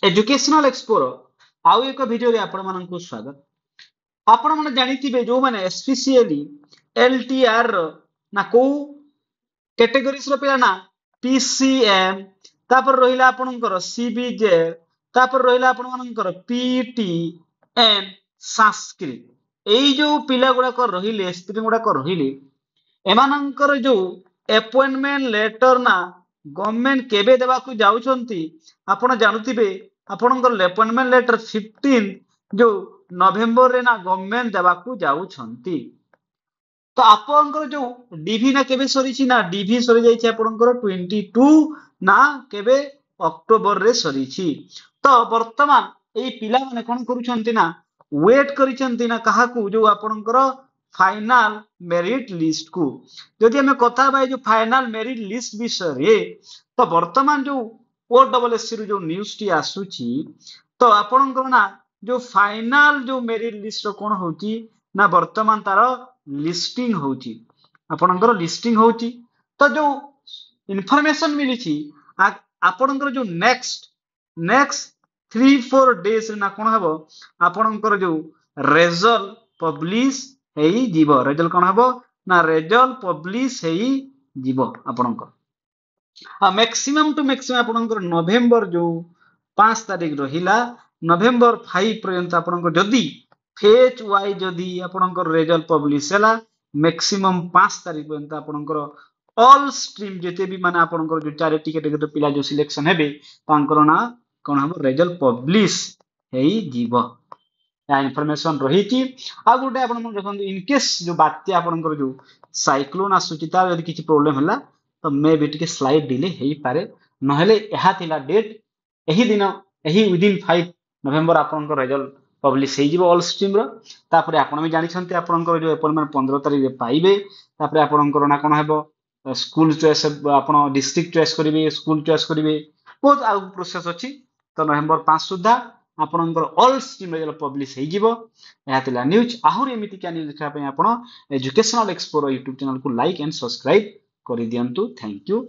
Educational एक्सपोर आउ एक video रे आपण माननकु स्वागत। आपण माने जानिथिबे जो माने स्पेशली एलटीआर ना को कैटेगरीज रो पिला ना पीसीएम तापर रहिला आपणकर सीबीजे तापर रहिला आपण माननकर पीटीएम संस्कृत एई जो पिला गुडा को रहिले स्त्री गुडा को रहिले एमानंकर जो अपॉइंटमेंट लेटर ना गवर्नमेंट केबे देबा को जाउछंती आपण जानुथिबे आपणकर अपॉइंटमेंट लेटर 15 जो नवेम्बर रे ना गवर्नमेंट देबा को जाउछंती। तो आपनकर जो डीवी ना केबे सरीची ना डीवी सरी जाइछि आपनकर 22 ना केबे अक्टोबर रे सरीची। तो वर्तमान एई पिला माने कोन करूछंती ना वेट करिछंती ना काहाकू जो आपनकर फाइनल मेरिट लिस्ट को। जदि हमें कथा बाय जो फाइनल मेरिट लिस्ट विषय रे तो वर्तमान जो ओडब्ल्यूएससी रो जो न्यूज़ टी आसुची तो आपनकर ना जो फाइनल जो मेरिट लिस्ट रो कोन होची ना वर्तमान तार लिस्टिंग होची आपनकर लिस्टिंग होची। तो जो इन्फॉर्मेशन मिलिची आपनकर जो नेक्स्ट 3-4 डेज ना कोन हबो आपनकर जो रिजल्ट पब्लिश हेई जीवो रिजल्ट कोन हबो ना रिजल्ट पब्लिश हेई जीवो आपनकर मैक्सिमम टू मैक्सिमम आपनकर नवेम्बर जो 5 तारिख रहिला नवेम्बर 5 पर्यंत आपनकर जदी फेज वाई जदी आपनकर रिजल्ट पब्लिश हैला मैक्सिमम 5 तारिख पर्यंत आपनकर ऑल स्ट्रीम जेते भी माने आपनकर जो चारिटी कैटेगरी पिला जो सिलेक्शन हेबे तांकर ना कोन हबो रिजल्ट पब्लिश हेई जीवो या इन्फॉर्मेशन रही। आ गोटे आपण मन देखन इन केस जो बात्या आपनकर जो साइक्लोन आसुची तार यदि किछि प्रॉब्लम हला तो मे बी टिके स्लाइड डिले हेई पारे नहले एहा थिला डेट एही दिन एही विदिन 5 नवेम्बर आपनकर रिजल्ट पब्लिश हेई जीवो ऑल स्ट्रीम रो। तापरे आपण भी जानि छन्ते आपनकर जो अपॉइंटमेंट 15 तारिख रे पाइबे तापरे आपनकर ना कोन हेबो स्कूल चॉइस आपण डिस्ट्रिक्ट चॉइस करिवे स्कूल चॉइस करिवे बहुत आ प्रोसेस अछि। तो नवेम्बर 5 सुद्धा आपनकर ऑल स्ट्रीम रिजल्ट पब्लिश हेई जीवो एहा थिला न्यूज़। आहुर एमिति क्या न्यूज़ देखा पय आपण एजुकेशनल एक्सप्लोरर यूट्यूब चैनल को लाइक एंड सब्सक्राइब करि दियंतु। Thank you.